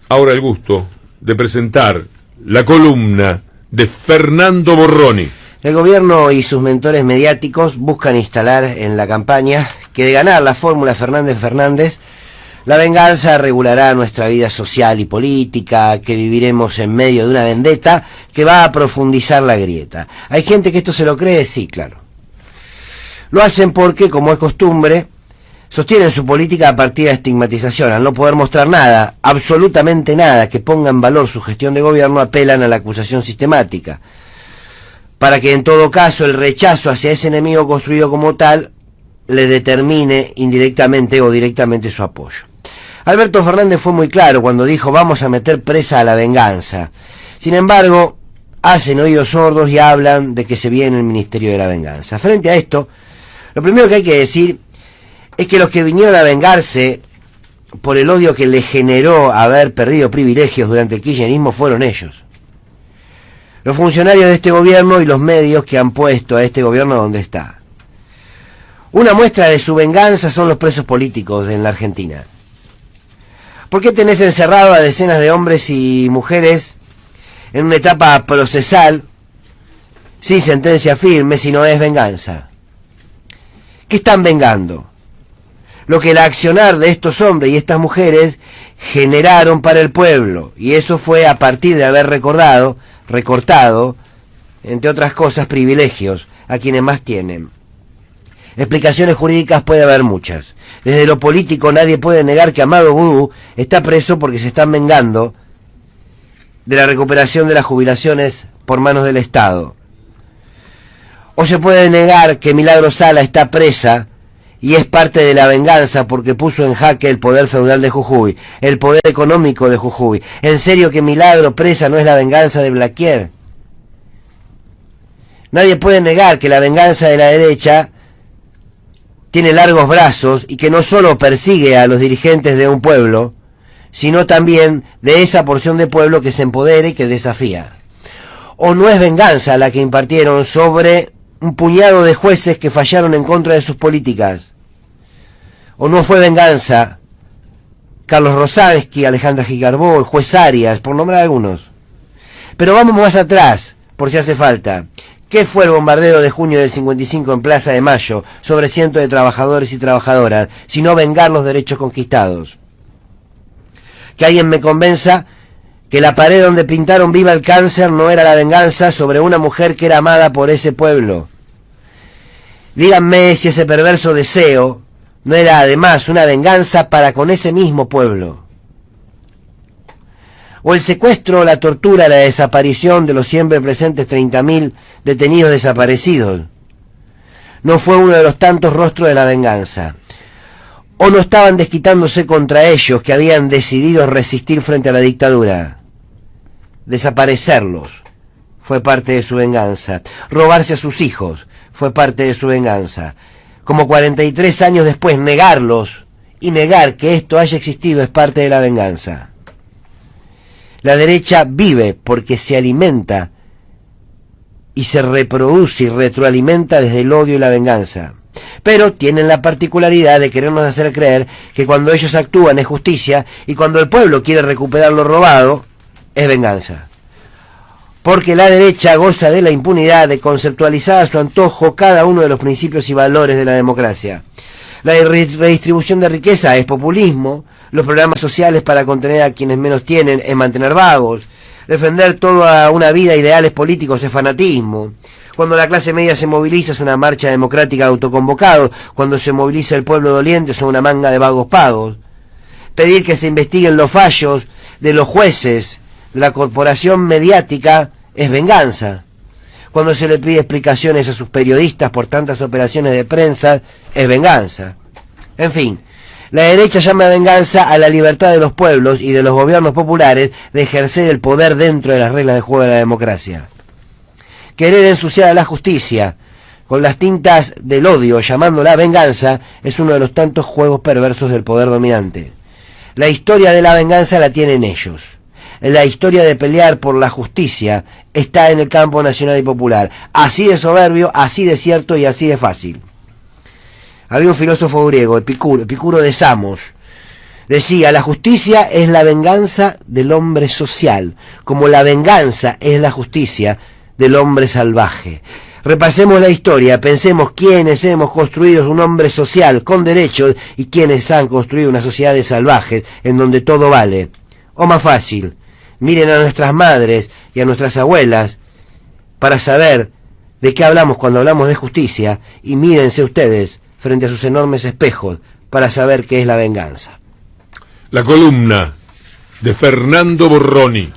ahora el gusto de presentar la columna de Fernando Borroni. El gobierno y sus mentores mediáticos buscan instalar en la campaña que de ganar la fórmula Fernández-Fernández, la venganza regulará nuestra vida social y política, que viviremos en medio de una vendetta que va a profundizar la grieta. ¿Hay gente que esto se lo cree? Sí, claro. Lo hacen porque, como es costumbre, sostienen su política a partir de estigmatización. Al no poder mostrar nada, absolutamente nada, que ponga en valor su gestión de gobierno, apelan a la acusación sistemática, para que en todo caso el rechazo hacia ese enemigo construido como tal le determine indirectamente o directamente su apoyo. Alberto Fernández fue muy claro cuando dijo: vamos a meter presa a la venganza. Sin embargo, hacen oídos sordos y hablan de que se viene el Ministerio de la Venganza. Frente a esto, lo primero que hay que decir es que los que vinieron a vengarse por el odio que le generó haber perdido privilegios durante el kirchnerismo fueron ellos. Los funcionarios de este gobierno y los medios que han puesto a este gobierno donde está. Una muestra de su venganza son los presos políticos en la Argentina. ¿Por qué tenés encerrado a decenas de hombres y mujeres en una etapa procesal sin sentencia firme si no es venganza? ¿Qué están vengando? Lo que el accionar de estos hombres y estas mujeres generaron para el pueblo, y eso fue a partir de haber recortado, entre otras cosas, privilegios a quienes más tienen. Explicaciones jurídicas puede haber muchas. Desde lo político nadie puede negar que Amado Vudú está preso porque se están vengando de la recuperación de las jubilaciones por manos del Estado. O se puede negar que Milagro Sala está presa y es parte de la venganza porque puso en jaque el poder feudal de Jujuy, el poder económico de Jujuy. ¿En serio que Milagro presa no es la venganza de Blaquier? Nadie puede negar que la venganza de la derecha tiene largos brazos y que no solo persigue a los dirigentes de un pueblo, sino también de esa porción de pueblo que se empodera y que desafía. ¿O no es venganza la que impartieron sobre un puñado de jueces que fallaron en contra de sus políticas? ¿O no fue venganza Carlos Rosansky, Alejandra Gigarbó, el juez Arias, por nombrar algunos? Pero vamos más atrás, por si hace falta. ¿Qué fue el bombardeo de junio del 55 en Plaza de Mayo sobre cientos de trabajadores y trabajadoras, sino vengar los derechos conquistados? Que alguien me convenza que la pared donde pintaron viva el cáncer no era la venganza sobre una mujer que era amada por ese pueblo. Díganme si ese perverso deseo no era además una venganza para con ese mismo pueblo. O el secuestro, la tortura, la desaparición de los siempre presentes 30.000 detenidos desaparecidos no fue uno de los tantos rostros de la venganza. O no estaban desquitándose contra ellos que habían decidido resistir frente a la dictadura. Desaparecerlos fue parte de su venganza. Robarse a sus hijos fue parte de su venganza. Como 43 años después, negarlos y negar que esto haya existido es parte de la venganza. La derecha vive porque se alimenta y se reproduce y retroalimenta desde el odio y la venganza. Pero tienen la particularidad de querernos hacer creer que cuando ellos actúan es justicia y cuando el pueblo quiere recuperar lo robado es venganza. Porque la derecha goza de la impunidad de conceptualizar a su antojo cada uno de los principios y valores de la democracia. La redistribución de riqueza es populismo, los programas sociales para contener a quienes menos tienen es mantener vagos, defender toda una vida ideales políticos es fanatismo. Cuando la clase media se moviliza es una marcha democrática de autoconvocados, cuando se moviliza el pueblo doliente son una manga de vagos pagos. Pedir que se investiguen los fallos de los jueces, de la corporación mediática, es venganza. Cuando se le pide explicaciones a sus periodistas por tantas operaciones de prensa, es venganza. En fin, la derecha llama venganza a la libertad de los pueblos y de los gobiernos populares de ejercer el poder dentro de las reglas de juego de la democracia. Querer ensuciar a la justicia con las tintas del odio, llamándola venganza, es uno de los tantos juegos perversos del poder dominante. La historia de la venganza la tienen ellos. La historia de pelear por la justicia está en el campo nacional y popular. Así de soberbio, así de cierto y así de fácil. Había un filósofo griego, Epicuro de Samos, Decía, la justicia es la venganza del hombre social, como la venganza es la justicia del hombre salvaje. Repasemos la historia, pensemos quiénes hemos construido un hombre social con derechos y quiénes han construido una sociedad de salvajes en donde todo vale. O más fácil, miren a nuestras madres y a nuestras abuelas para saber de qué hablamos cuando hablamos de justicia, y mírense ustedes frente a sus enormes espejos para saber qué es la venganza. La columna de Fernando Borroni.